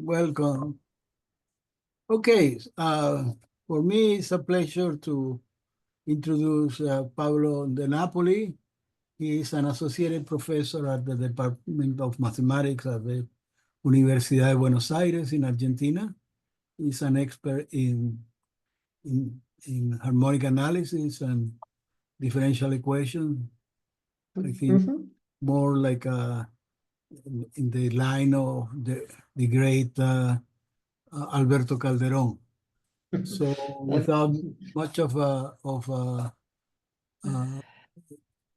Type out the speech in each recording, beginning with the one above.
welcome. Okay, for me, it's a pleasure to introduce Pablo de Nápoli. He is an associate professor at the Department of Mathematics at the Universidad de Buenos Aires in Argentina. He's an expert in harmonic analysis and differential equations. I think more like in the line of the great Alberto Calderón. So without much of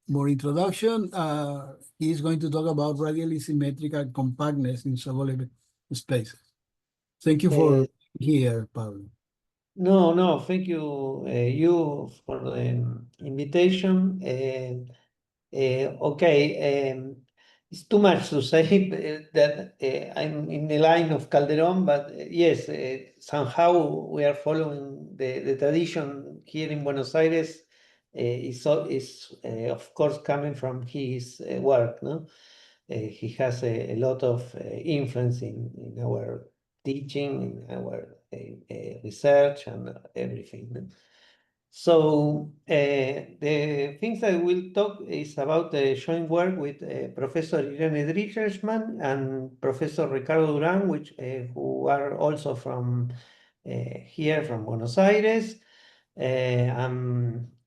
more introduction, he's going to talk about radially symmetrical compactness in Sobolev spaces. Thank you for here, Pablo. No, thank you, you for the invitation. Okay, it's too much to say that I'm in the line of Calderón, but yes, somehow we are following the tradition here in Buenos Aires. Is of course coming from his work, no? He has a lot of influence in our teaching, in our research and everything. So the things I will talk is about the joint work with Professor Irene Dritterman and Professor Ricardo Duran, who are also from here from Buenos Aires.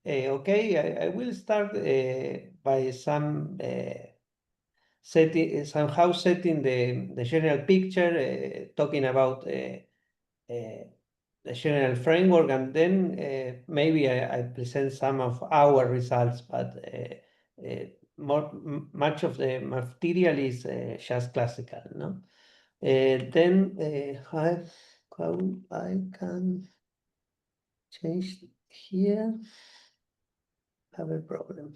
Okay, I will start by somehow setting the general picture, talking about the general framework, and then maybe I present some of our results, but much of the material is just classical, no? Then how I can change here. Have a problem.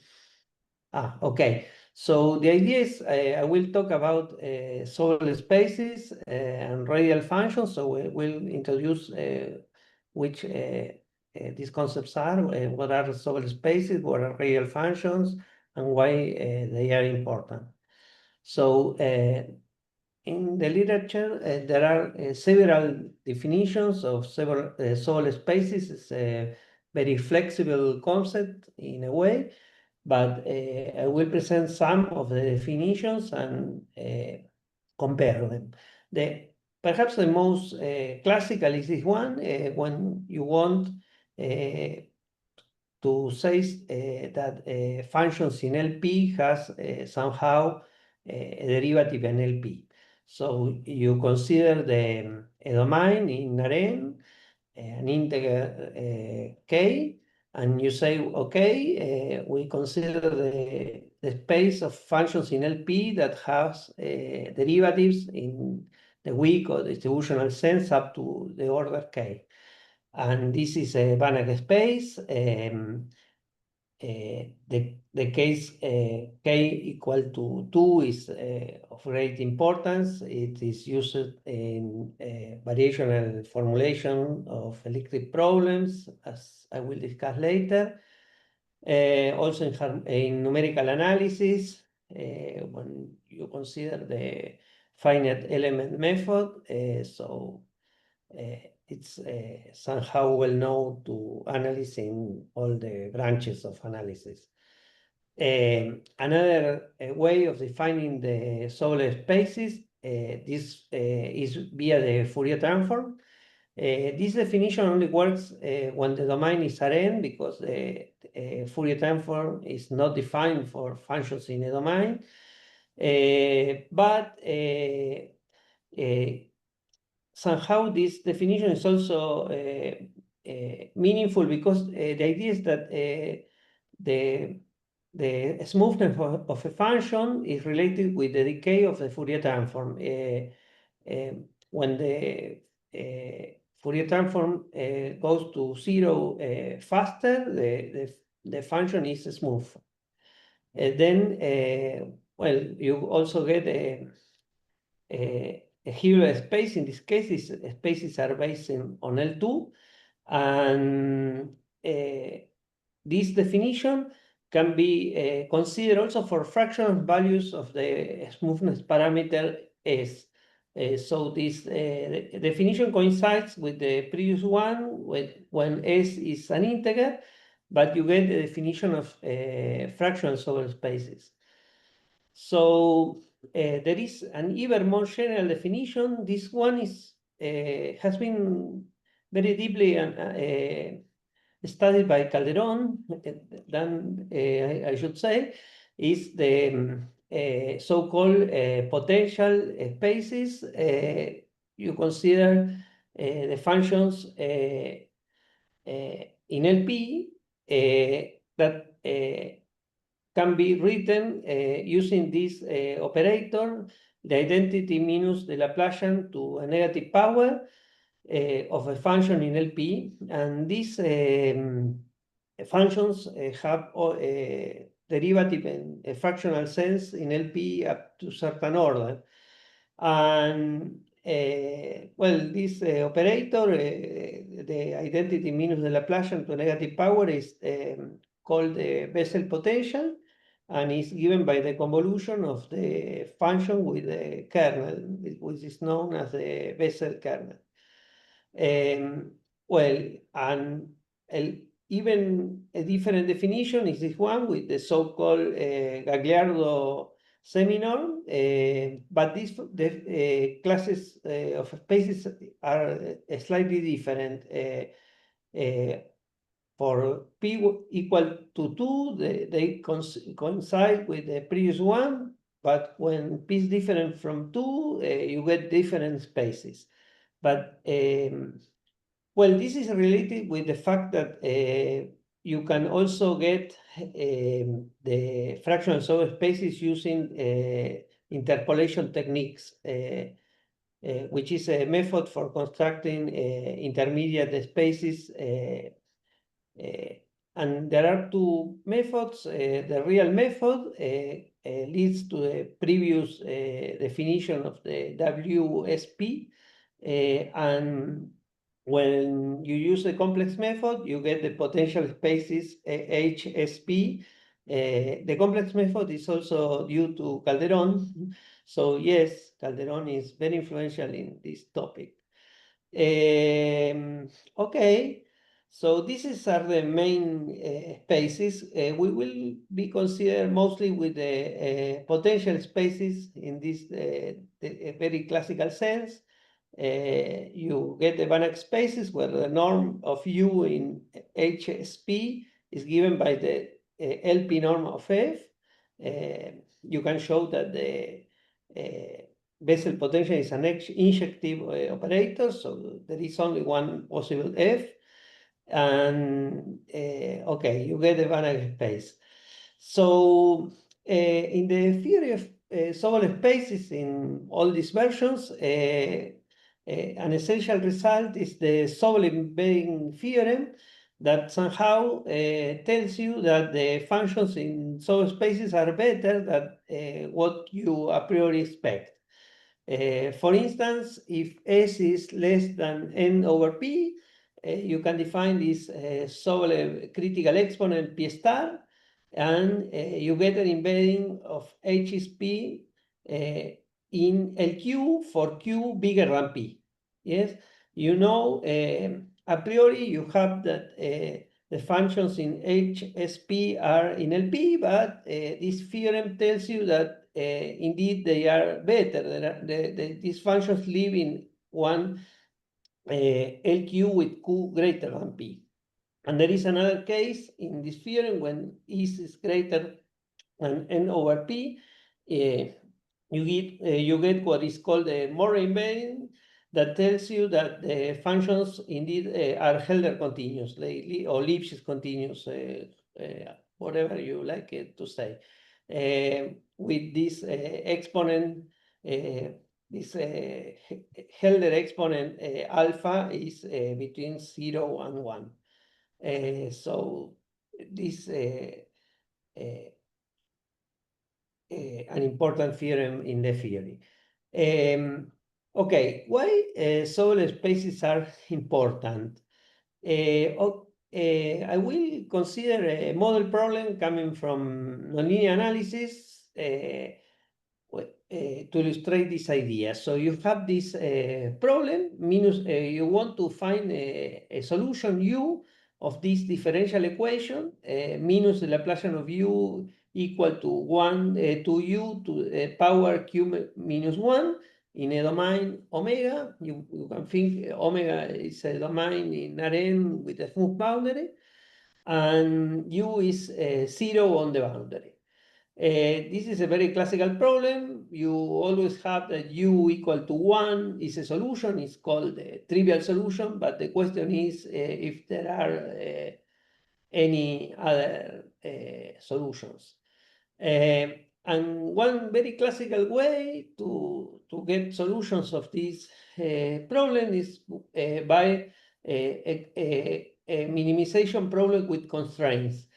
Okay. So the idea is I will talk about Sobolev spaces and radial functions. So we'll introduce which these concepts are, what are Sobolev spaces, what are radial functions, and why they are important. So in the literature, there are several definitions of several Sobolev spaces. It's a very flexible concept in a way. But I will present some of the definitions and compare them. Perhaps the most classical is this one, when you want to say that functions in LP has somehow a derivative in LP. So you consider a domain in Rn, an integer k, and you say, okay, we consider the space of functions in LP that has derivatives in the weak or distributional sense up to the order k. And this is a Banach space. The case k equal to 2 is of great importance. It is used in variational formulation of electric problems, as I will discuss later. Also in numerical analysis, when you consider the finite element method, so it's somehow well known to analyze in all the branches of analysis. Another way of defining the Sobolev spaces, this is via the Fourier transform. This definition only works when the domain is Rn, because the Fourier transform is not defined for functions in a domain. But somehow this definition is also meaningful, because the idea is that the smoothness of a function is related with the decay of the Fourier transform. When the Fourier transform goes to 0 faster, the function is smooth. Then, well, you also get a Hilbert space. In this case, these spaces are based on L2, and this definition can be considered also for fractional values of the smoothness parameter S. So this definition coincides with the previous one when S is an integer, but you get the definition of fractional Sobolev spaces. So there is an even more general definition. This one is has been very deeply studied by Calderon, I should say, is the so-called potential spaces. You consider the functions in LP that can be written using this operator, the identity minus the Laplacian to a negative power of a function in LP, and these functions have derivative in a fractional sense in LP up to certain order. And well, this operator, the identity minus the Laplacian to a negative power, is called the Bessel potential, and is given by the convolution of the function with the kernel, which is known as the Bessel kernel. Well, and even a different definition is this one with the so-called Gagliardo seminorm, but the classes of spaces are slightly different. For p equal to 2, they coincide with the previous one, but when p is different from 2, you get different spaces. But well, this is related with the fact that you can also get the fractional subspaces using interpolation techniques, which is a method for constructing intermediate spaces. And there are two methods. The real method leads to the previous definition of the WSP, and when you use the complex method, you get the potential spaces HSP. The complex method is also due to Calderon. So yes, Calderon is very influential in this topic. Okay, so these are the main spaces. We will be considered mostly with the potential spaces in this very classical sense. You get the Banach spaces where the norm of U in HSP is given by the LP norm of F. You can show that the Bessel potential is an injective operator, so there is only one possible F. And okay, you get the Banach space. So in the theory of Sobolev spaces in all these versions, an essential result is the Sobolev embedding theorem that somehow tells you that the functions in Sobolev spaces are better than what you a priori expect. For instance, if S is less than n over p, you can define this Sobolev critical exponent p star, and you get an embedding of H is p in LQ for q bigger than p. Yes, you know, a priori you have that the functions in HSP are in LP, but this theorem tells you that indeed they are better. These functions live in one LQ with q greater than p. And there is another case in this theorem when S is greater than n over p. You get what is called the Morley embedding, that tells you that the functions indeed are Helder continuous, or Lipschitz continuous, whatever you like to say. With this exponent, this Helder exponent alpha is between 0 and 1. So this an important theorem in the theory. Okay, why Sobolev spaces are important? I will consider a model problem coming from nonlinear analysis. to illustrate this idea. So you have this problem, you want to find a solution u of this differential equation, minus the Laplacian of u equal to 1 to u to the power q minus 1 in a domain omega. You can think omega is a domain in Rn with a smooth boundary, and u is 0 on the boundary. This is a very classical problem. You always have that u equal to 1 is a solution. It's called a trivial solution, but the question is if there are any other solutions. And one very classical way to get solutions of this problem is by a minimization problem with constraints.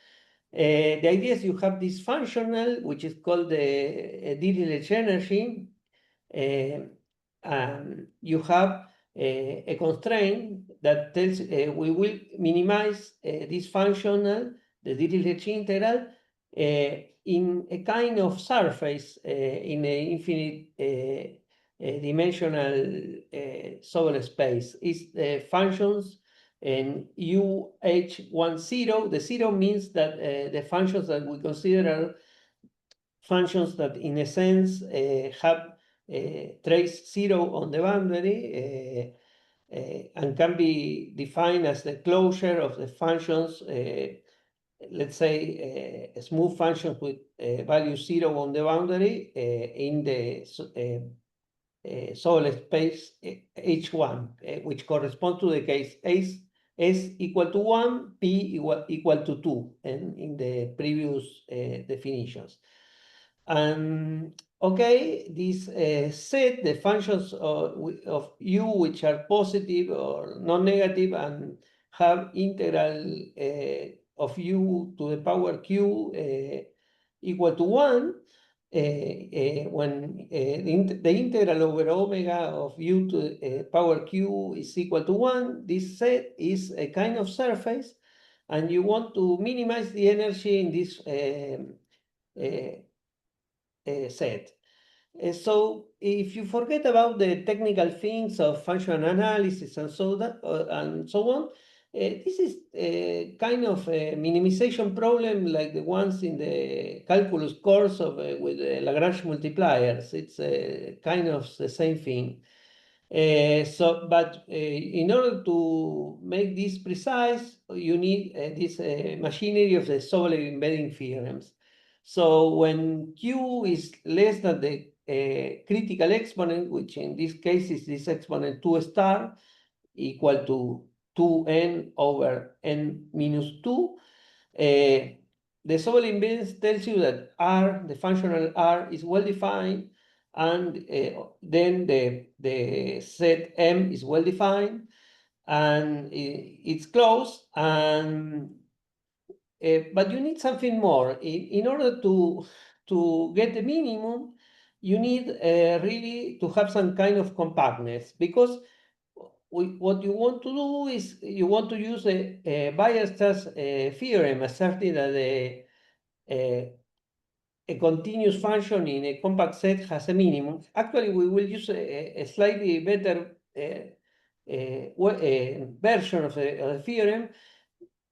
The idea is you have this functional, which is called the Dirichlet energy, and you have a constraint that tells we will minimize this functional, the Dirichlet integral, in a kind of surface in an infinite dimensional Sobolev space. It's functions and UH10, the 0 means that the functions that we consider are functions that in a sense have trace 0 on the boundary and can be defined as the closure of the functions, let's say smooth functions with value 0 on the boundary in the Sobolev space H1, which corresponds to the case S equal to 1, P equal to 2, and in the previous definitions. And okay, this set the functions of u which are positive or non-negative and have integral of u to the power q equal to 1. When the integral over omega of u to the power q is equal to 1, this set is a kind of surface, and you want to minimize the energy in this set. So if you forget about the technical things of functional analysis and so on, this is a kind of a minimization problem like the ones in the calculus course of with Lagrange multipliers. It's kind of the same thing. But in order to make this precise, you need this machinery of the Sobolev embedding theorems. So when q is less than the critical exponent, which in this case is this exponent 2 star, equal to 2n over n minus 2, the Sobolev invariance tells you that R, the functional R, is well defined, and then the set M is well defined, and it's closed, and but you need something more. In order to get the minimum, you need really to have some kind of compactness, because what you want to do is you want to use a Weierstrass theorem asserting that a continuous function in a compact set has a minimum. Actually, we will use a slightly better version of the theorem,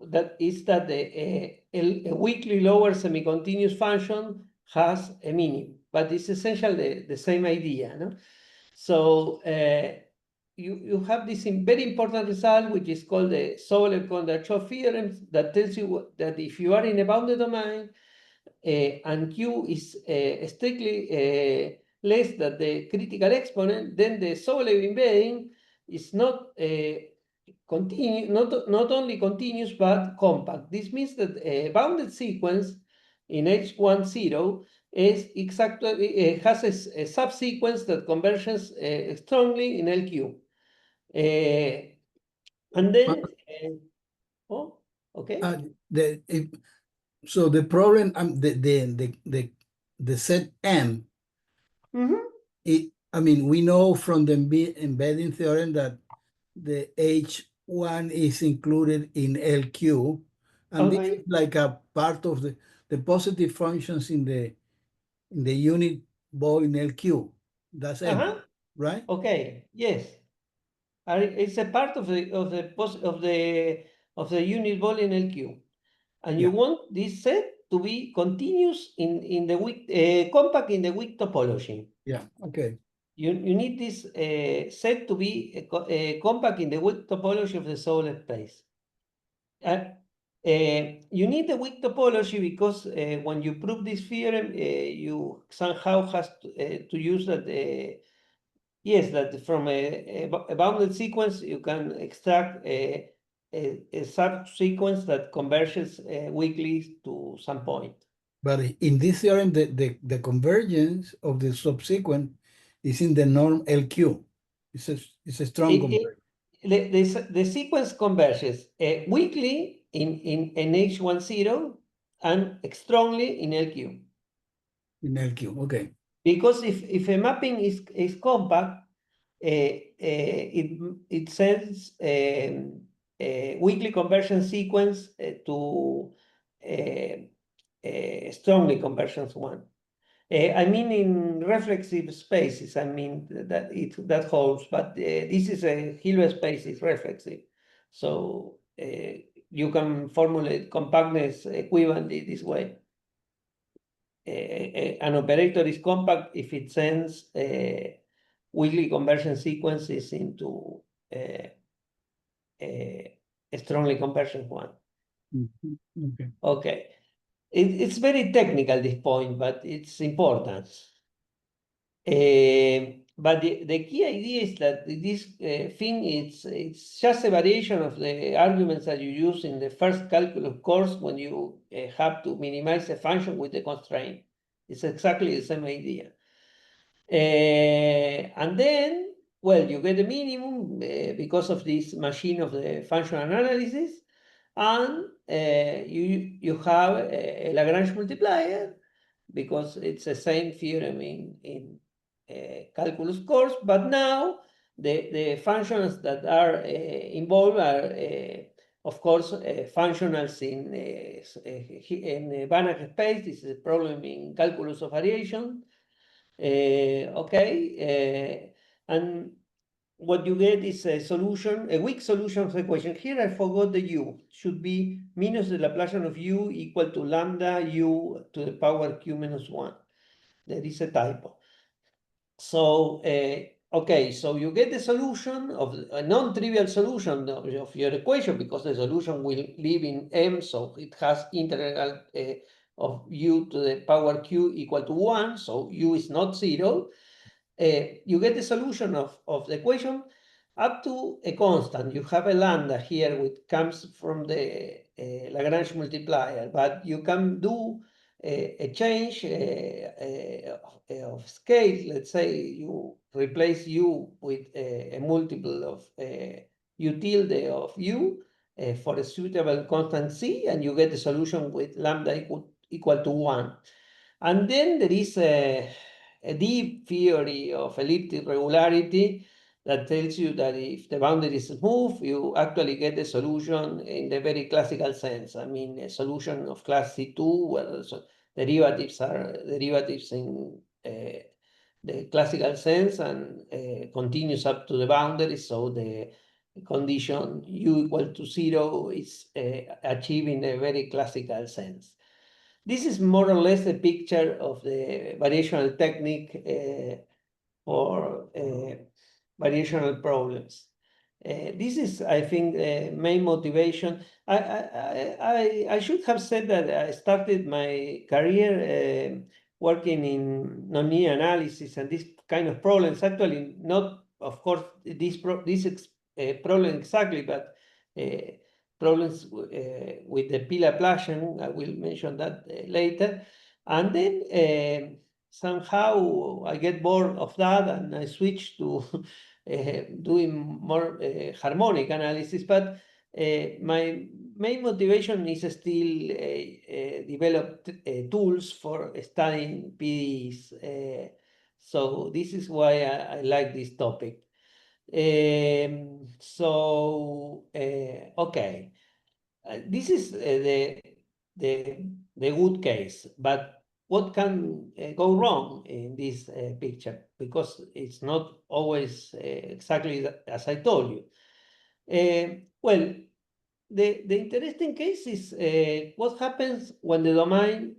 that is that a weakly lower semi-continuous function has a minimum, but it's essentially the same idea, no? So you have this very important result, which is called the Sobolev-Kondrachov theorem, that tells you that if you are in a bounded domain and q is strictly less than the critical exponent, then the Sobolev embedding is not not only continuous but compact. This means that a bounded sequence in H10 is exactly has a subsequence that converges strongly in LQ. And then, oh, okay. So the problem, the set M, I mean, we know from the embedding theorem that the H1 is included in LQ, and this is like a part of the positive functions in the unit ball in LQ. That's M, right? Okay, yes. It's a part of the unit ball in LQ. And you Yeah. want this set to be continuous in the weak, compact in the weak topology. Yeah, okay. You need this set to be compact in the weak topology of the Sobolev space. You need the weak topology because when you prove this theorem, you somehow has to use that. Yes, that from a bounded sequence you can extract a subsequence that converges weakly to some point. But in this theorem, the convergence of the subsequent is in the norm LQ. It's a strong convergence. The sequence converges weakly in H10 and strongly in LQ. In LQ, okay. Because if a mapping is compact, it sends a weakly conversion sequence to strongly convergence one. I mean in reflexive spaces, I mean that holds, but this is a Hilbert space, is reflexive. So you can formulate compactness equivalently this way. An operator is compact if it sends weakly conversion sequences into strongly convergent one. Okay. Okay. It's very technical, this point, but it's important. But the key idea is that this thing, it's just a variation of the arguments that you use in the first calculus course when you have to minimize a function with the constraint. It's exactly the same idea. And then, well, you get a minimum because of this machine of the functional analysis, and you have a Lagrange multiplier because it's the same theorem in calculus course, but now the functions that are involved are, of course, functionals in Banach space. This is a problem in calculus of variation. Okay, and what you get is a solution, a weak solution of the equation. Here I forgot the u. Should be minus the Laplacian of u equal to lambda u to the power q minus 1. There is a typo. So, okay, so you get the solution of a non-trivial solution of your equation because the solution will live in M, so it has integral of u to the power q equal to 1, so u is not 0. You get the solution of the equation up to a constant. You have a lambda here which comes from the Lagrange multiplier, but you can do a change of scale. Let's say you replace u with a multiple of u tilde of u for a suitable constant c, and you get the solution with lambda equal to 1. And then there is a deep theory of elliptic regularity that tells you that if the boundary is smooth, you actually get a solution in the very classical sense. I mean, a solution of class C2 where the derivatives are derivatives in the classical sense and continues up to the boundary. So the condition u equal to 0 is achieved in a very classical sense. This is more or less a picture of the variational technique for variational problems. This is, I think, the main motivation. I should have said that I started my career working in nonlinear analysis and this kind of problems. Actually, not, of course, this problem exactly, but problems with the P Laplacian. I will mention that later. And then somehow I get bored of that and I switch to doing more harmonic analysis. But my main motivation is still develop tools for studying PDEs. So this is why I like this topic. Okay, this is the good case, but what can go wrong in this picture, because it's not always exactly as I told you. Well, the interesting case is what happens when the domain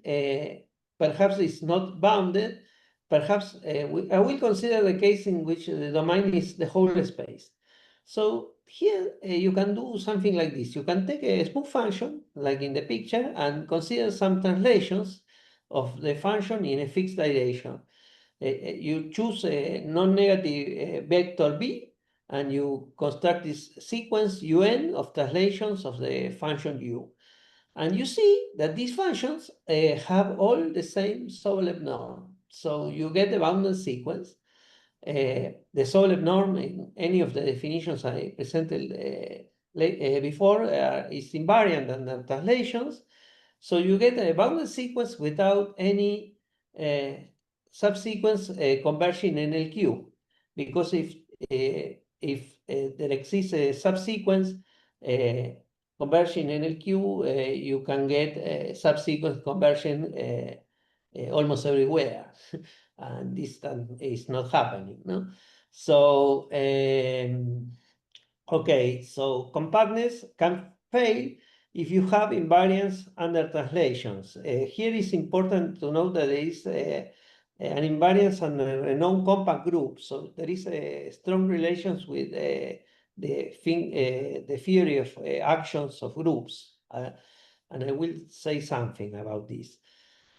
perhaps is not bounded. Perhaps I will consider the case in which the domain is the whole space. So here you can do something like this. You can take a smooth function, like in the picture, and consider some translations of the function in a fixed direction. You choose a non-negative vector b, and you construct this sequence un of translations of the function u. And you see that these functions have all the same Sobolev norm. So you get a bounded sequence. The Sobolev norm in any of the definitions I presented before is invariant under translations. So you get a bounded sequence without any subsequence converging in LQ, because if there exists a subsequence converging in LQ, you can get subsequence conversion almost everywhere, and this is not happening. No, so okay, so compactness can fail if you have invariance under translations. Here is important to note that there is an invariance under a non-compact group. So there is a strong relations with the theory of actions of groups. And I will say something about this.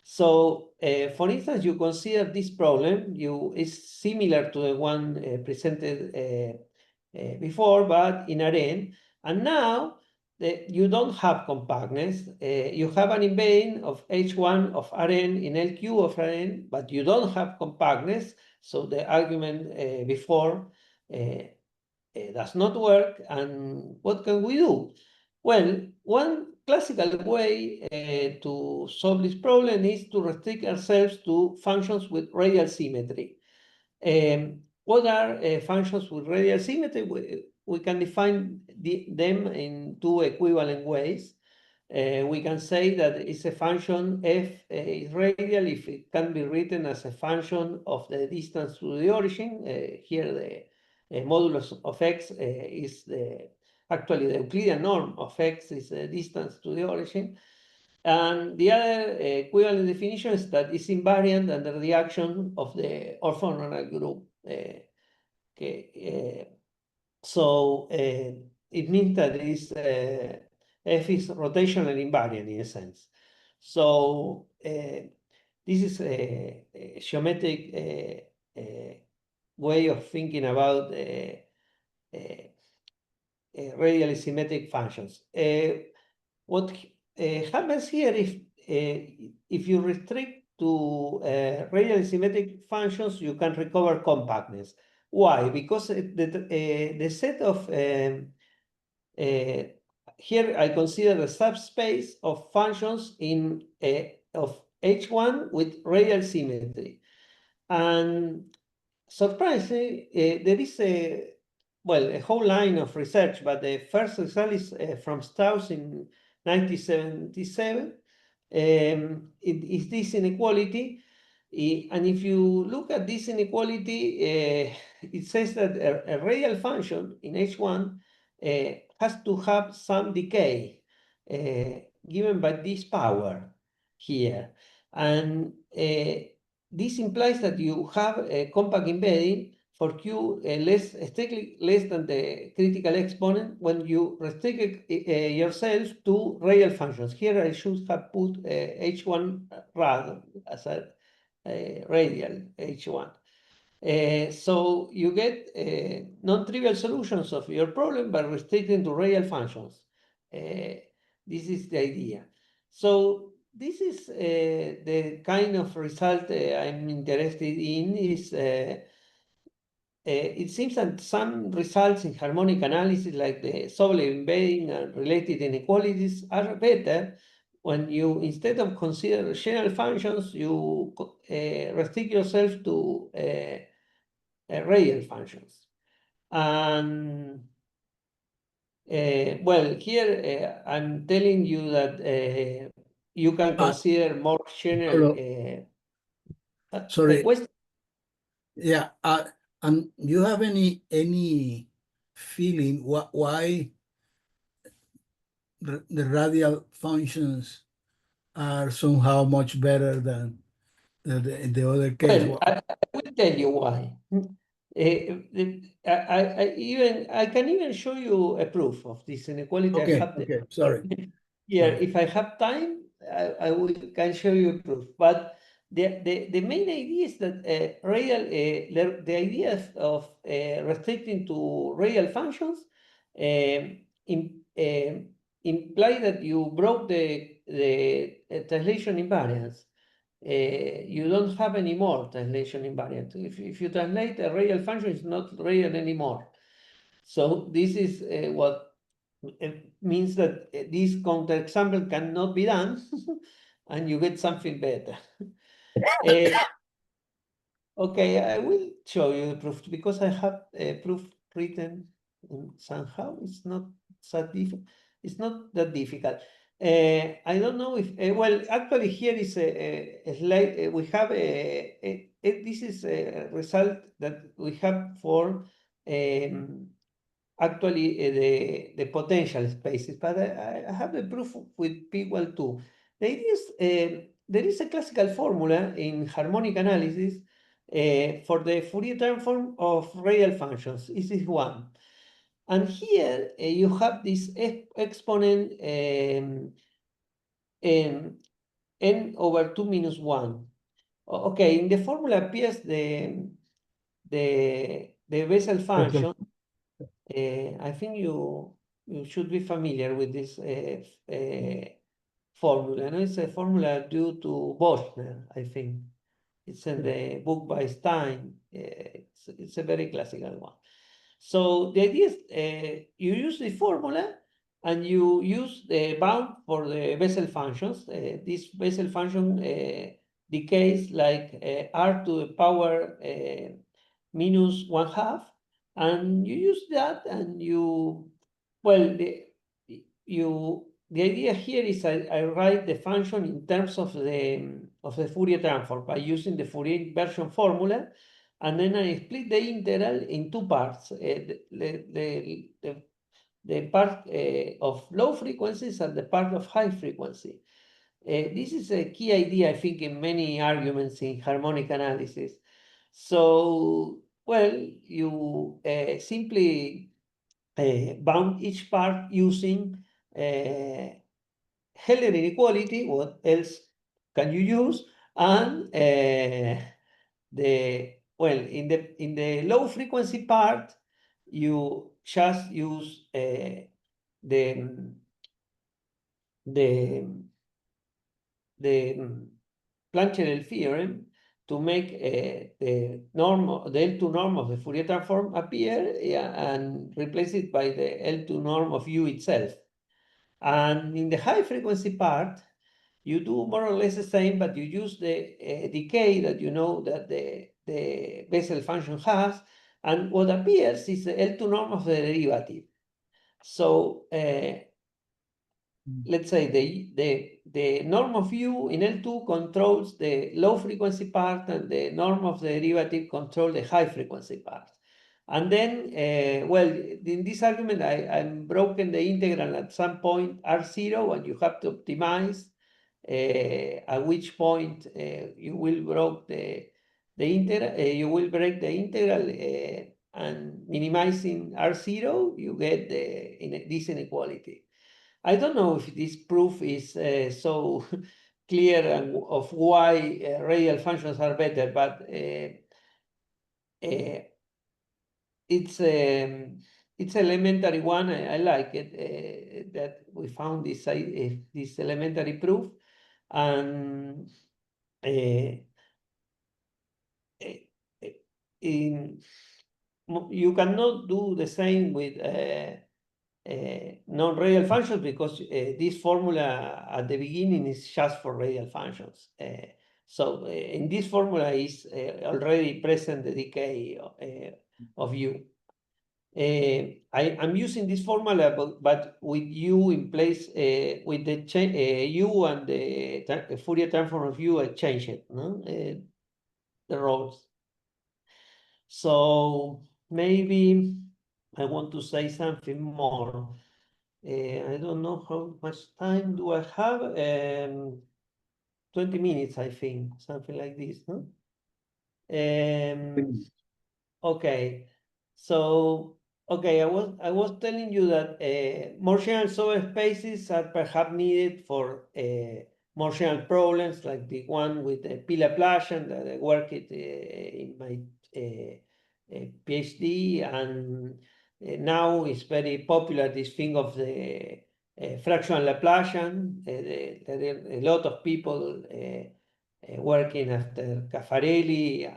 So, for instance, you consider this problem, is similar to the one presented before, but in Rn. And now you don't have compactness. You have an embedding of H1 of Rn in LQ of Rn, but you don't have compactness. So the argument before does not work. And what can we do? Well, one classical way to solve this problem is to restrict ourselves to functions with radial symmetry. What are functions with radial symmetry? We can define them in two equivalent ways. We can say that it's a function f is radial if it can be written as a function of the distance to the origin. Here the modulus of x is actually the Euclidean norm of x is the distance to the origin. And the other equivalent definition is that it's invariant under the action of the orthogonal group. So it means that f is rotational invariant in a sense. So this is a geometric way of thinking about radially symmetric functions. What happens here if you restrict to radially symmetric functions, you can recover compactness. Why? Because the set of here I consider the subspace of functions in of H1 with radial symmetry, and surprisingly, there is a whole line of research, but the first result is from Strauss in 1977. It is this inequality. And if you look at this inequality, it says that a radial function in H1 has to have some decay given by this power here. And this implies that you have a compact embedding for Q strictly less than the critical exponent when you restrict yourself to radial functions. Here I should have put H1 rad as a radial H1. So you get non-trivial solutions of your problem by restricting to radial functions. This is the idea. So this is the kind of result I'm interested in. Is it seems that some results in harmonic analysis, like the Sobolev embedding and related inequalities, are better when you, instead of consider general functions, you restrict yourself to radial functions. And well, here I'm telling you that you can consider more general sorry. question. Yeah. And you have any feeling why the radial functions are somehow much better than the other case? Well, I will tell you why. I can even show you a proof of this inequality. Okay, I have okay, sorry. here. If I have time, I will can show you a proof. But the main idea is that the idea of restricting to real functions imply that you broke the translation invariance. You don't have any more translation invariant. If you translate a real function, it's not real anymore. So this is what it means that this counterexample cannot be done, and you get something better. Okay, I will show you the proof because I have a proof written somehow. It's not It's not that difficult. I don't know if well, actually, here is a slide. We have this is a result that we have for actually the potential spaces, but I have the proof with P equal 2. The idea is there is a classical formula in harmonic analysis for the Fourier transform of real functions. This is one. And here you have this exponent n over 2 minus 1. Okay, in the formula appears the Bessel function. I think you should be familiar with this formula. No? It's a formula due to Bochner, I think. It's in the book by Stein. It's a very classical one. So the idea is you use the formula and you use the bound for the Bessel functions. This Bessel function decays like r to the power minus 1/2. And you use that and the idea here is I write the function in terms of the Fourier transform by using the Fourier inversion formula, and then I split the integral in two parts. The part of low frequencies and the part of high frequency. This is a key idea, I think, in many arguments in harmonic analysis. So, well, you simply bound each part using Heller inequality. What else can you use? And in the low frequency part, you just use the Plancherel theorem to make the L2 norm of the Fourier transform appear and replace it by the L2 norm of U itself. And in the high frequency part, you do more or less the same, but you use the decay that you know that the Bessel function has, and what appears is the L2 norm of the derivative. So let's say the norm of U in L2 controls the low frequency part, and the norm of the derivative control the high frequency part. And then, well, in this argument, I'm broken the integral at some point R0, and you have to optimize at which point you will break the integral. You will break the integral, and minimizing R0, you get this inequality. I don't know if this proof is so clear of why radial functions are better, but it's elementary one. I like it that we found this elementary proof, and you cannot do the same with non-radial functions, because this formula at the beginning is just for radial functions. So in this formula is already present the decay of U. I'm using this formula, but with u in place, with the u and the Fourier transform of u, I change it, no? The rows. So maybe I want to say something more. I don't know how much time do I have. 20 minutes, I think, something like this, no? Okay, so okay, I was telling you that more general solved spaces are perhaps needed for more general problems like the one with the P Laplacian that I worked in my PhD, and now it's very popular this thing of the fractional Laplacian. There are a lot of people working after Caffarelli.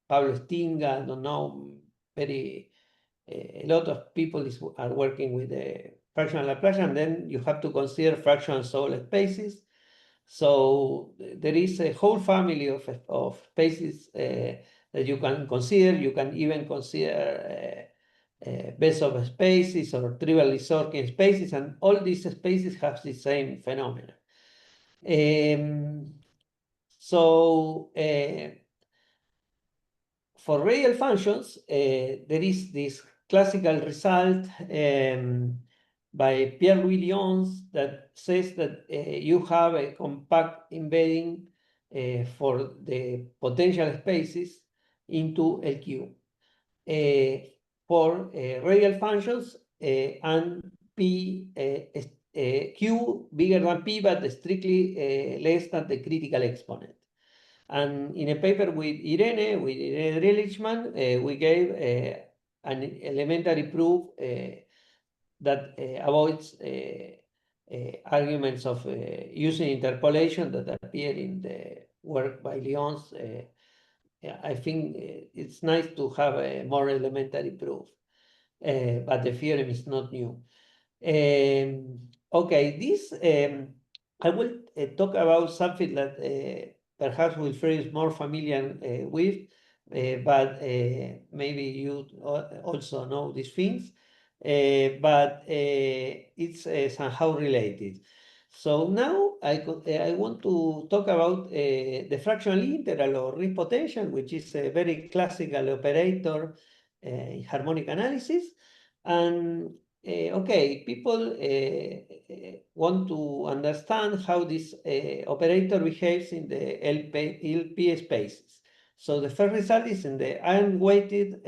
Pablo Stinga, I don't know, a lot of people are working with the fractional Laplacian, and then you have to consider fractional Sobolev spaces. So there is a whole family of spaces that you can consider. You can even consider Besov spaces or trivially Sorkin spaces, and all these spaces have the same phenomenon. So for radial functions, there is this classical result by Pierre-Louis Lyons that says that you have a compact embedding for the potential spaces into LQ for radial functions and Q bigger than P, but strictly less than the critical exponent. And in a paper with Irene Drelichman, we gave an elementary proof that avoids arguments of using interpolation that appear in the work by Lyons. I think it's nice to have a more elementary proof, but the theorem is not new. Okay, this I will talk about something that perhaps Wilfred is more familiar with, but maybe you also know these things, but it's somehow related. So now I want to talk about the fractional integral or Riesz potential, which is a very classical operator in harmonic analysis. And okay, people want to understand how this operator behaves in the LP spaces. So the first result is in the unweighted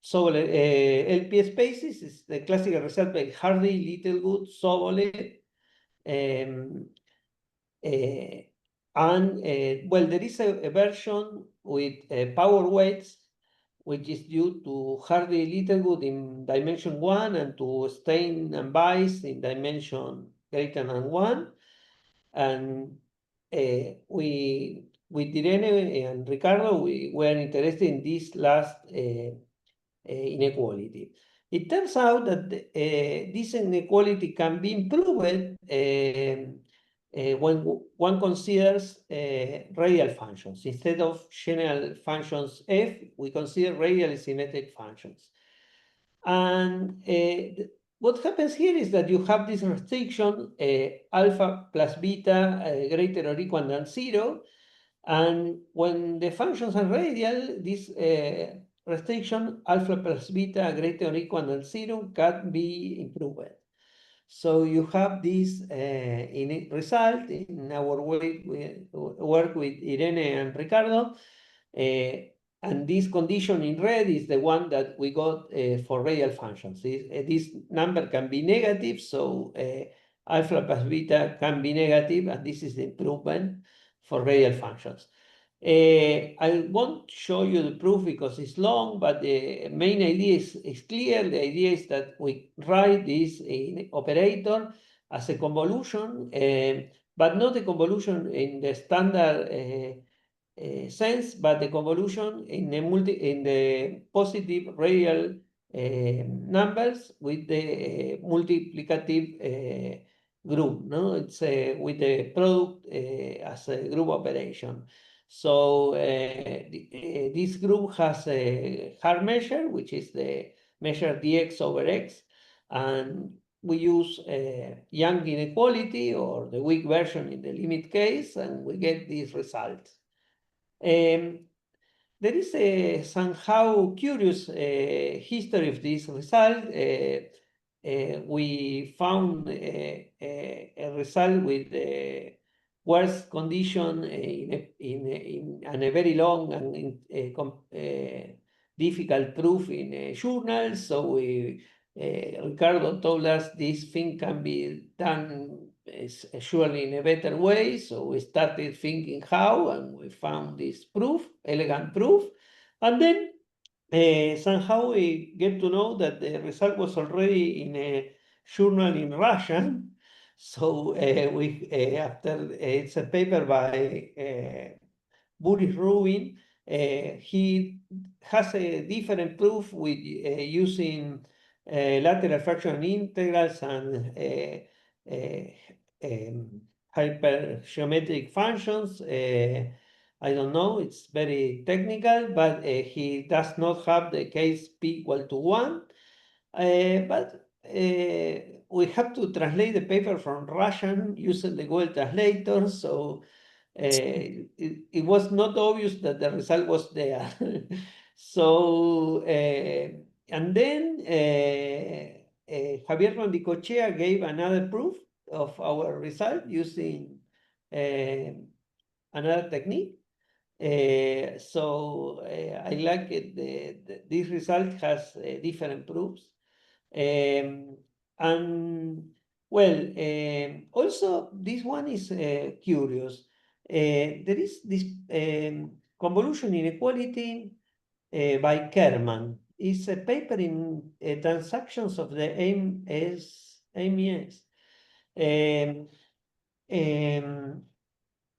LP spaces. Is the classical result by Hardy, Littlewood, Sobolev. Well, there is a version with power weights, which is due to Hardy Littlewood in dimension 1 and to Stein and Weiss in dimension greater than 1. And with Irene and Ricardo, we were interested in this last inequality. It turns out that this inequality can be improved when one considers radial functions. Instead of general functions f, we consider radially symmetric functions. And what happens here is that you have this restriction, alpha plus beta greater or equal than 0. And when the functions are radial, this restriction, alpha plus beta greater or equal than 0, can be improved. So you have this result in our work with Irene and Ricardo. And this condition in red is the one that we got for radial functions. This number can be negative, so alpha plus beta can be negative, and this is the improvement for radial functions. I won't show you the proof because it's long, but the main idea is clear. The idea is that we write this operator as a convolution, but not a convolution in the standard sense, but the convolution in the positive radial numbers with the multiplicative group. No, it's with the product as a group operation. So this group has a hard measure, which is the measure dx over x, and we use Young inequality or the weak version in the limit case, and we get these results. There is a somehow curious history of this result. We found a result with worse condition in a very long and difficult proof in a journal. So Ricardo told us this thing can be done surely in a better way. So we started thinking how, and we found this proof, elegant proof. And then somehow we get to know that the result was already in a journal in Russian. So after it's a paper by Boris Rubin, he has a different proof with using lateral fraction integrals and hypergeometric functions. I don't know, it's very technical, but he does not have the case p equal to 1. But we have to translate the paper from Russian using the Google translator, so it was not obvious that the result was there. So, and then Javier Rondicochea gave another proof of our result using another technique. So I like it. This result has different proofs. And well, also this one is curious. There is this convolution inequality by Kerman. It's a paper in transactions of the AMS.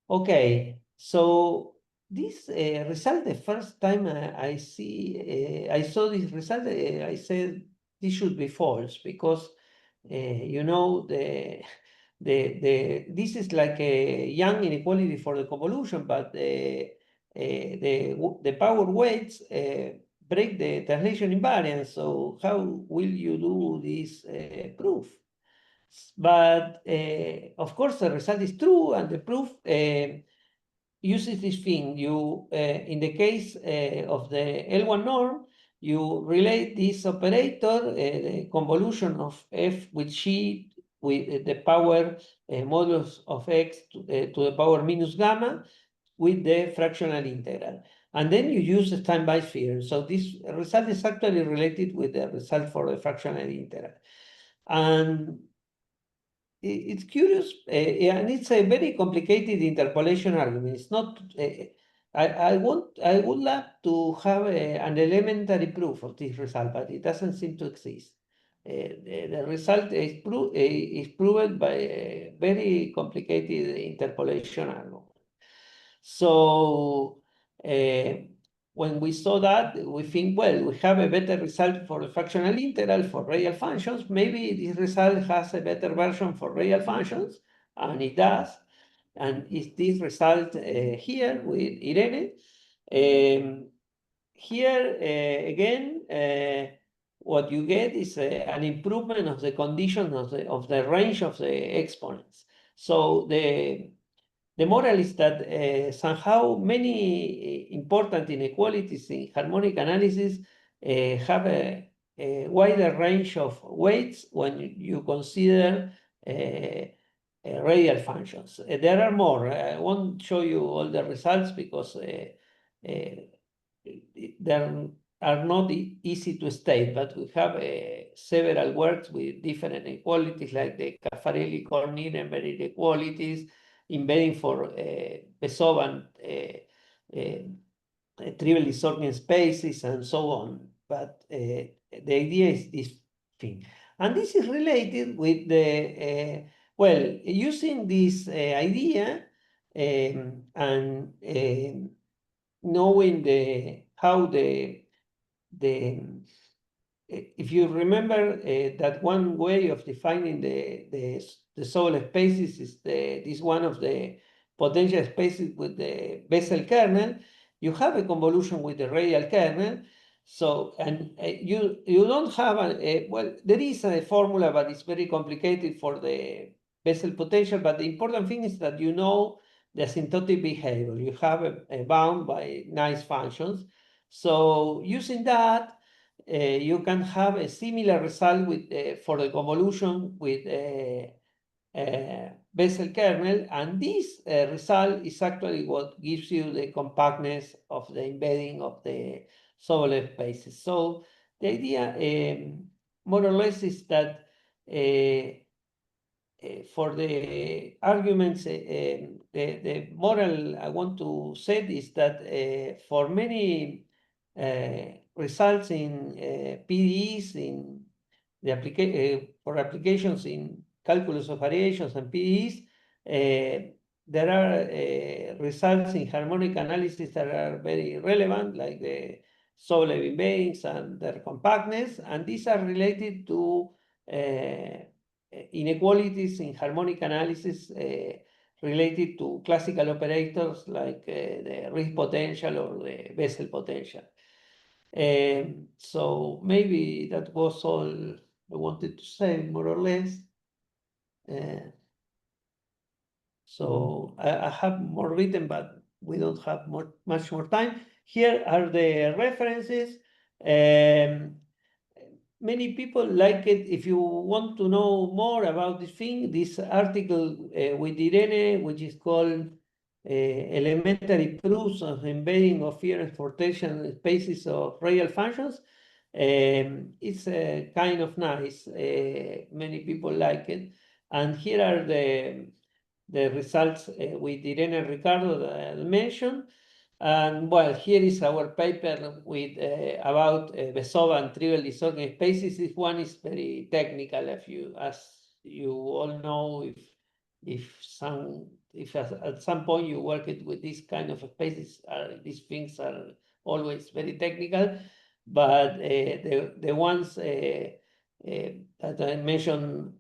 Okay, so this result, the first time I saw this result, I said this should be false because you know this is like a Young inequality for the convolution, but the power weights break the translation invariance. So how will you do this proof? But of course, the result is true, and the proof uses this thing. You, in the case of the L1 norm, you relate this operator, the convolution of f with g with the power modulus of x to the power minus gamma with the fractional integral. And then you use the standby theorem. So this result is actually related with the result for the fractional integral. And it's curious, and it's a very complicated interpolation argument. It's not. I would love to have an elementary proof of this result, but it doesn't seem to exist. The result is proved by a very complicated interpolation argument. So when we saw that, we think, well, we have a better result for the fractional integral for radial functions. Maybe this result has a better version for radial functions, and it does. And it's this result here with Irene. Here, again, what you get is an improvement of the condition of the range of the exponents. So the moral is that somehow many important inequalities in harmonic analysis have a wider range of weights when you consider radial functions. There are more. I won't show you all the results because they are not easy to state, but we have several works with different inequalities like the Caffarelli-Korn-Nirenberg inequalities, embedding for Pesov and trivial disordering spaces and so on. But the idea is this thing. And this is related with the, well, using this idea and knowing how if you remember that one way of defining the Sobolev spaces is this one of the potential spaces with the Bessel kernel, you have a convolution with the radial kernel. So, and you don't have well, there is a formula, but it's very complicated for the Bessel potential. But the important thing is that you know the asymptotic behavior. You have a bound by nice functions. So using that, you can have a similar result with for the convolution with Bessel kernel, and this result is actually what gives you the compactness of the embedding of the Sobolev spaces. So the idea, more or less, is that for the arguments, the moral I want to set is that for many results in PDEs, in the for applications in calculus of variations and PDEs, there are results in harmonic analysis that are very relevant, like the Sobolev embeddings and their compactness, and these are related to inequalities in harmonic analysis related to classical operators like the Riesz potential or the Bessel potential. So maybe that was all I wanted to say, more or less. So I have more written, but we don't have much more time. Here are the references. Many people like it. If you want to know more about this thing, this article with Irene, which is called Elementary Proofs of Embedding of Field Transportation Spaces of Radial Functions. It's kind of nice. Many people like it. And here are the results with Irene and Ricardo that I mentioned. And well, here is our paper with about Besova and trivial disorganized spaces. This one is very technical, as you all know, if at some point you work it with this kind of spaces, these things are always very technical. But the ones that I mentioned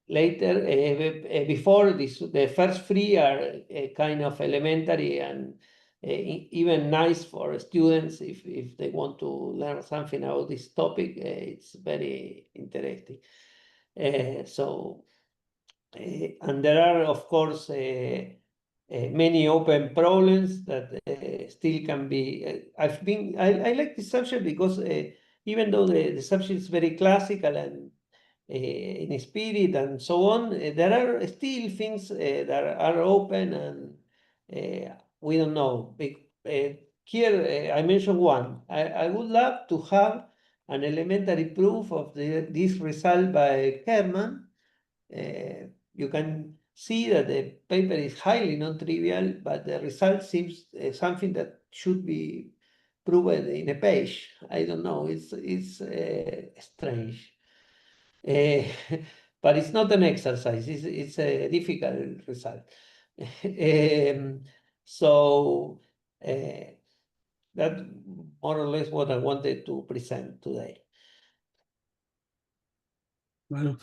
later, before this, the first three are kind of elementary and even nice for students if they want to learn something about this topic. It's very interesting. And there are, of course, many open problems that still can be. I like this subject because even though the subject is very classical and in spirit and so on, there are still things that are open and we don't know. Here I mentioned one. I would love to have an elementary proof of this result by Herman. You can see that the paper is highly non-trivial, but the result seems something that should be proven in a page. I don't know, it's strange. But it's not an exercise, it's a difficult result. So that's more or less what I wanted to present today. Well,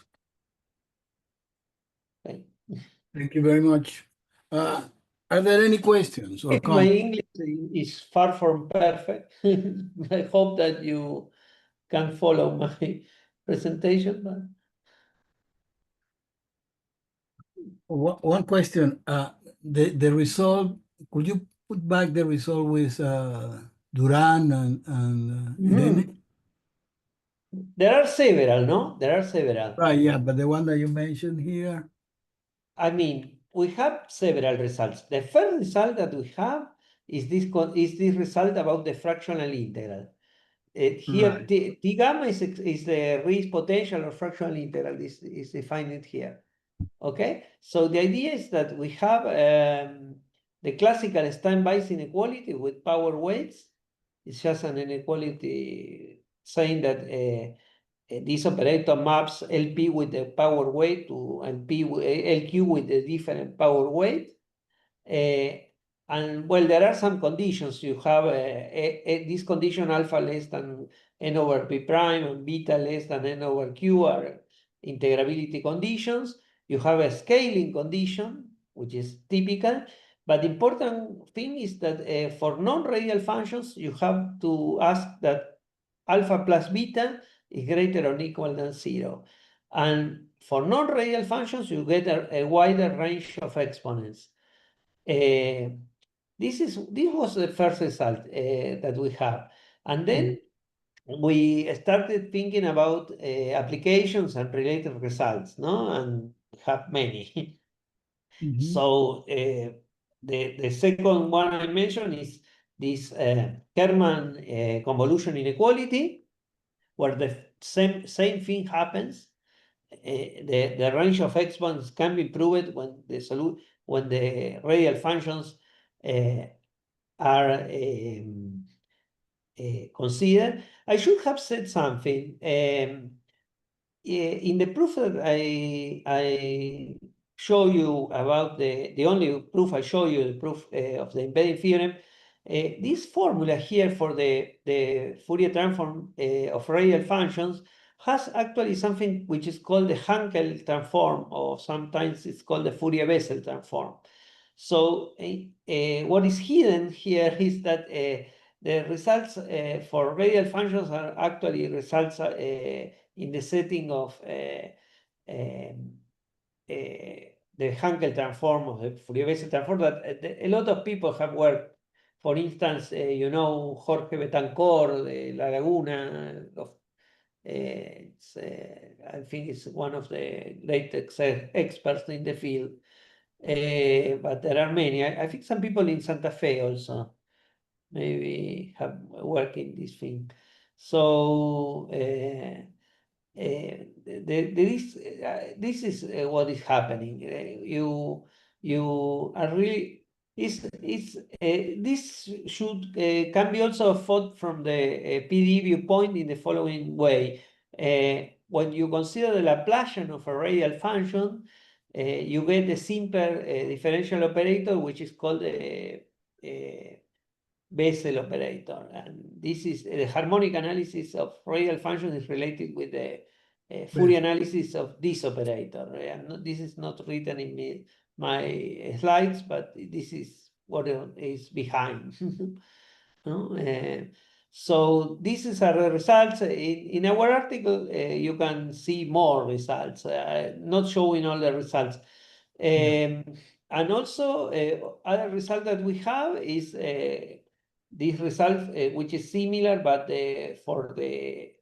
Okay. thank you very much. Are there any questions or My comments? English is far from perfect. I hope that you can follow my presentation. But One question. The result, could you put back the result with Duran and Irene? there are several, no? There are several. Right, yeah, but the one that you mentioned here. I mean, we have several results. The first result that we have is this result about the fractional integral. Here, Right. T gamma is the Riesz potential or fractional integral is defined here. Okay, so the idea is that we have the classical Stein-Weiss inequality with power weights. It's just an inequality saying that this operator maps LP with the power weight to LQ with the different power weight. And well, there are some conditions. You have this condition alpha less than n over p prime and beta less than n over q are integrability conditions. You have a scaling condition which is typical. But the important thing is that for non-radial functions, you have to ask that alpha plus beta is greater or equal than 0. And for non-radial functions, you get a wider range of exponents. This was the first result that we have. And then we started thinking about applications and related results, no? And have many. So the second one I mentioned is this Kerman convolution inequality, where the same thing happens. The range of exponents can be proved when the radial functions are considered. I should have said something. In the proof that I show you about the only proof I show you, the proof of the embedding theorem, this formula here for the Fourier transform of radial functions has actually something which is called the Hankel transform, or sometimes it's called the Fourier-Bessel transform. So what is hidden here is that the results for radial functions are actually results in the setting of the Hankel transform, of the Fourier-Bessel transform, that a lot of people have worked. For instance, you know, Jorge Betancourt, de La Laguna, I think it's one of the latest experts in the field. But there are many. I think some people in Santa Fe also maybe have worked in this thing. So this is what is happening. You are really this should can be also thought from the PD viewpoint in the following way. When you consider the Laplacian of a radial function, you get a simple differential operator, which is called Bessel operator. And this is the harmonic analysis of radial functions is related with the Fourier analysis of this operator. This is not written in my slides, but this is what is behind. No? So this is our results. In our article, you can see more results, not showing all the results. And also, other result that we have is this result, which is similar, but for the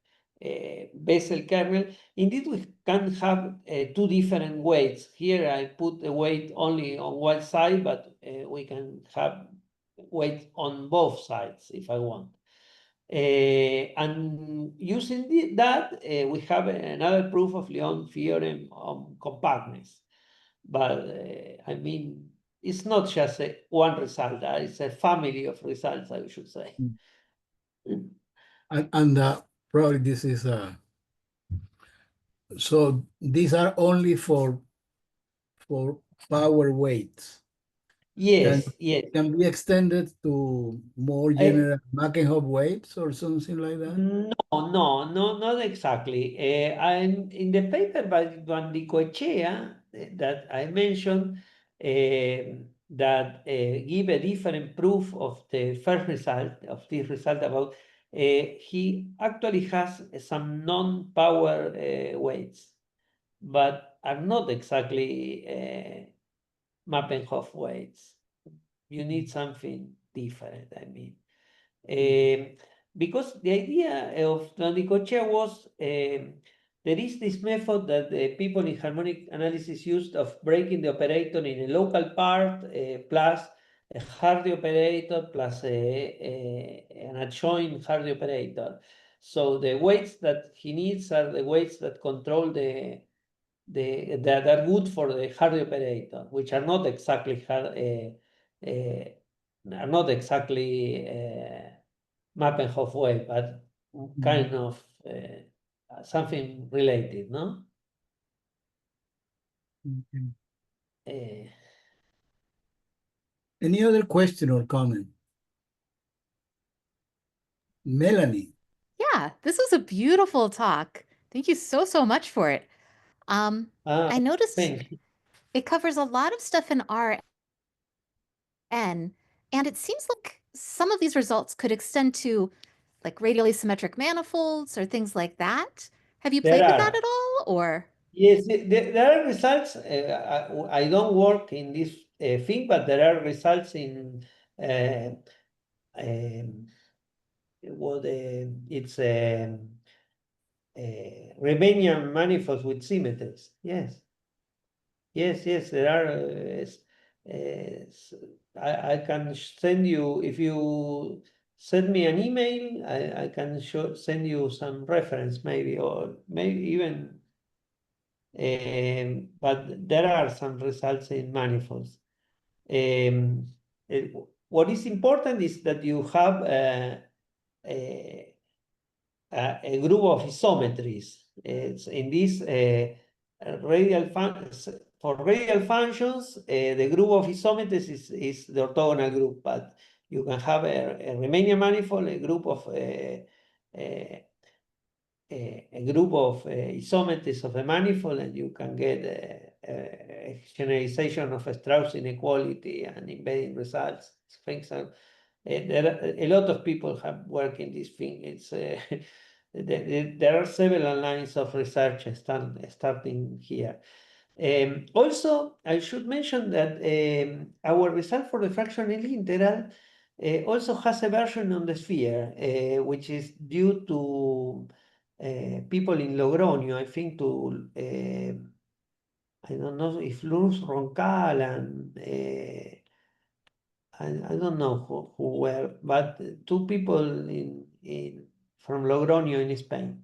Bessel kernel. Indeed, we can have two different weights. Here I put the weight only on one side, but we can have weight on both sides if I want. And using that, we have another proof of Lyon theorem on compactness. But I mean, it's not just one result, it's a family of results, I should say. And probably this is so these are only for power weights. Yes, yes. Can be extended to more general Markov weights or something like that? No, not exactly. I'm in the paper by Van Dicoechea that I mentioned that give a different proof of the first result, of this result about he actually has some non-power weights, but are not exactly Mappenhoff weights. You need something different, I mean. Because the idea of Landicochea was there is this method that the people in harmonic analysis used of breaking the operator in a local part plus a Hardy operator plus an adjoint Hardy operator. So the weights that he needs are the weights that control that are good for the Hardy operator, which are not exactly Mappenhoff way, but kind of something related, no? Any other question or comment? Melanie. Yeah, this was a beautiful talk. Thank you so much for it. I noticed Thank you. it covers a lot of stuff in Rn, and it seems like some of these results could extend to like radially symmetric manifolds or things like that. Have you There played with that are. at all, or? Yes, there are results. I don't work in this thing, but there are results in what it's Riemannian manifolds with symmetries. Yes, yes, there are. I can send you, if you send me an email, I can send you some reference maybe, or maybe even. But there are some results in manifolds. What is important is that you have a group of isometries. It's in this for radial functions, the group of isometries is the orthogonal group, but you can have a Riemannian manifold, a group of isometries of a manifold, and you can get a generalization of a Strauss inequality and embedding results. Things are, a lot of people have worked in this thing. It's there are several lines of research starting here. Also, I should mention that our result for the fractional integral also has a version on the sphere, which is due to people in Logroño, I think to, I don't know if Luz Roncal and I don't know who were, but two people from Logroño in Spain.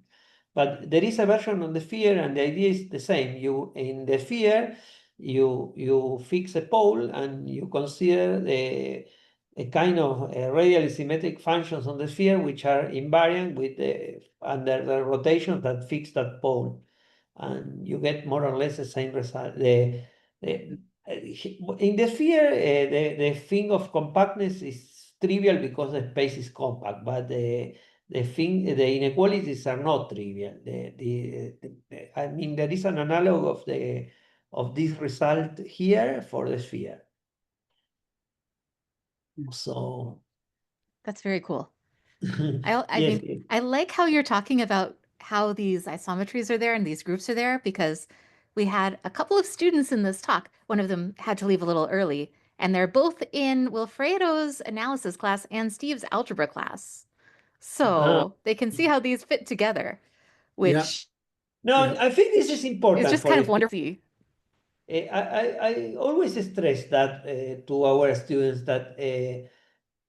But there is a version on the sphere, and the idea is the same. You in the sphere, you fix a pole and you consider a kind of radially symmetric functions on the sphere which are invariant with under the rotation that fix that pole, and you get more or less the same result. In the sphere, the thing of compactness is trivial because the space is compact, but the inequalities are not trivial. I mean, there is an analog of this result here for the sphere. So That's very cool. I yes, mean, I like how you're talking about how these isometries are there and these groups are there, because we had a couple of students in this talk. One of them had to leave a little early, and they're both in Wilfredo's analysis class and Steve's algebra class. So they can see how these fit together, which no, I think this is important. is just kind of wonderful. I always stress that to our students that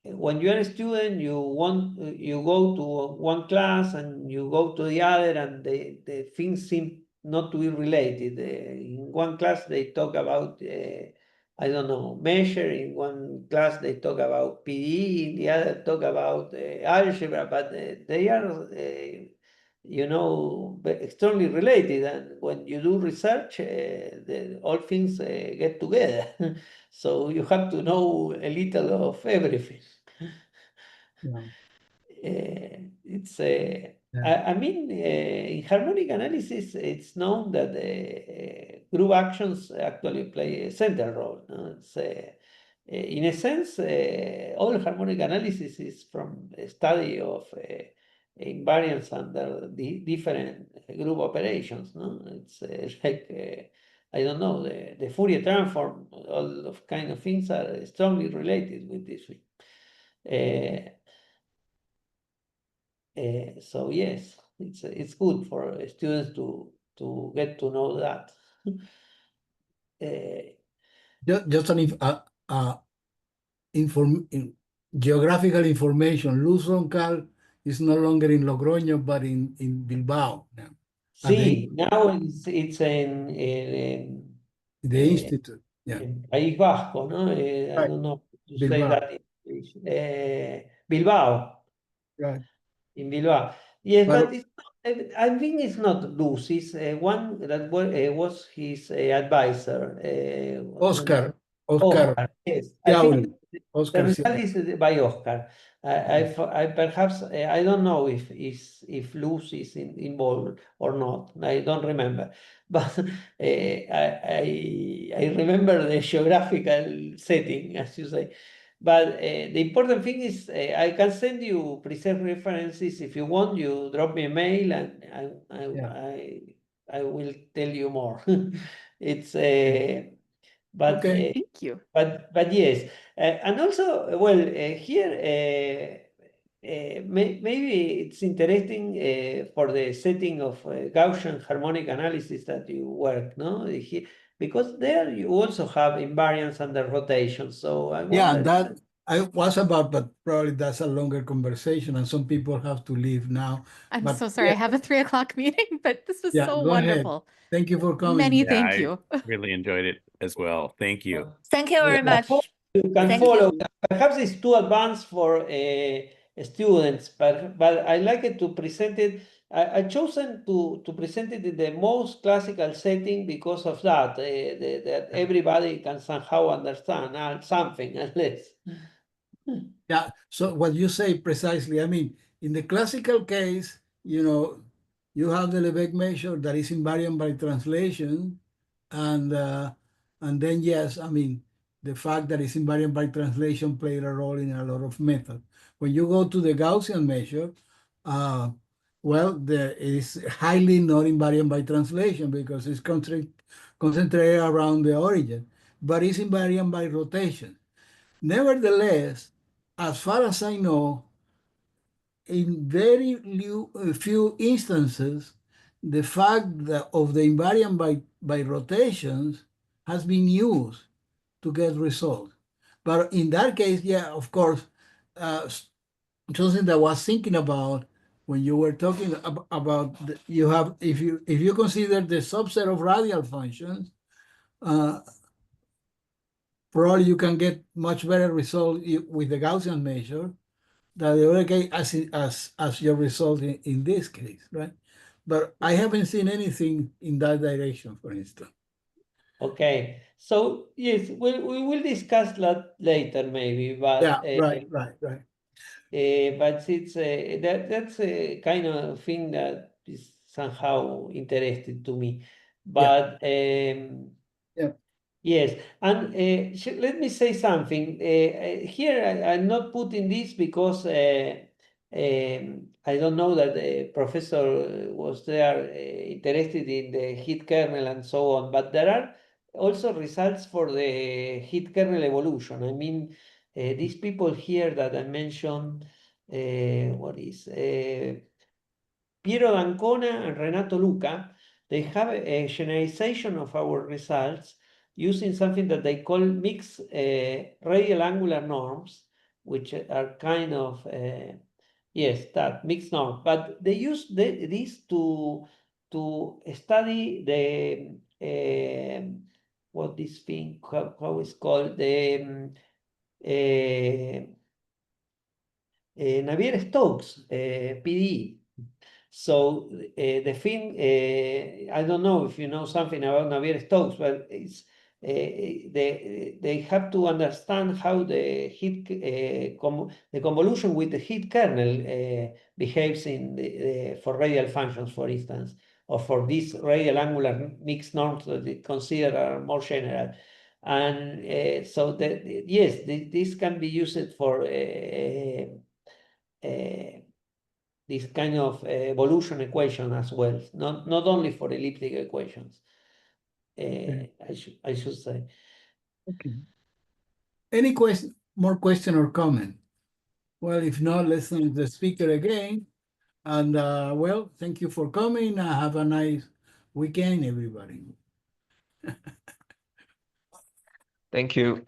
when you are a student, you go to one class and you go to the other, and the things seem not to be related. In one class they talk about I don't know, measure. In one class they talk about PDE. In the other talk about algebra, but they are extremely related. And when you do research, all things get together. So you have to know a little of everything. Yeah. It's I mean, in harmonic analysis, it's known that group actions actually play a central role. No? It's, in a sense, all harmonic analysis is from a study of invariance under the different group operations. No? It's like I don't know, the Fourier transform, all of kind of things are strongly related with this thing. So yes, it's good for students to get to know that. Just geographical information. Luz Roncal is no longer in Logroño, but in Bilbao now. See, now it's in the institute. Yeah. in País Vasco, no? I don't know to say Bilbao. that in English. Bilbao. Right. In Bilbao. Yes, But but it's not, I think it's not Luz. It's one that was his advisor. Oscar. Oscar, yes. I think Oscar. the result is by Oscar. I perhaps I don't know if Luz is involved or not. I don't remember, but I remember the geographical setting, as you say. But the important thing is I can send you preserved references if you want. You drop me a mail and I will tell you more. It's but Okay. Thank you. but yes, and also well here maybe it's interesting for the setting of Gaussian harmonic analysis that you work, no? Because there you also have invariance under rotation. So I Yeah, wonder. that I was about, but probably that's a longer conversation, and some people have to leave now. I'm But so sorry. I have a 3 o'clock meeting, but this was yeah, so go ahead. wonderful. Thank you for coming. Many Yeah, thank I you. really enjoyed it as well. Thank you. Thank you very Yeah, much. you can Thank follow. you. Perhaps it's too advanced for students, but I like it to present it. I chosen to present it in the most classical setting because of that, that everybody can somehow understand something at least. Yeah, so what you say precisely, I mean, in the classical case, you have the Lebesgue measure that is invariant by translation, and then yes, I mean, the fact that it's invariant by translation played a role in a lot of methods. When you go to the Gaussian measure, well, it is highly not invariant by translation because it's concentrated around the origin, but it's invariant by rotation. Nevertheless, as far as I know, in very few instances, the fact that of the invariant by rotations has been used to get results. But in that case, yeah, of course, something that I was thinking about when you were talking about you have if you consider the subset of radial functions, probably you can get much better result with the Gaussian measure than the other case as your result in this case, right? But I haven't seen anything in that direction, for instance. Okay, so yes, we will discuss that later maybe, but Yeah, right. but it's that's a kind of thing that is somehow interesting to me. But Yeah. yes, and let me say something. Here I'm not putting this because I don't know that the professor was there interested in the heat kernel and so on, but there are also results for the heat kernel evolution. I mean, these people here that I mentioned, what is Piero d'Ancona and Renato Luca, they have a generalization of our results using something that they call mixed radial angular norms, which are kind of, yes, that mixed norm. But they use this to study the, what this thing, how it's called, the Navier-Stokes PDE. So the thing, I don't know if you know something about Navier-Stokes, but it's they have to understand how the heat the convolution with the heat kernel behaves in for radial functions, for instance, or for these radial angular mixed norms that they consider are more general. And so that yes, this can be used for this kind of evolution equation as well, not only for elliptic equations. I should say. Okay. Any more question or comment? Well, if not, let's thank the speaker again. And well, thank you for coming. Have a nice weekend, everybody. Thank you.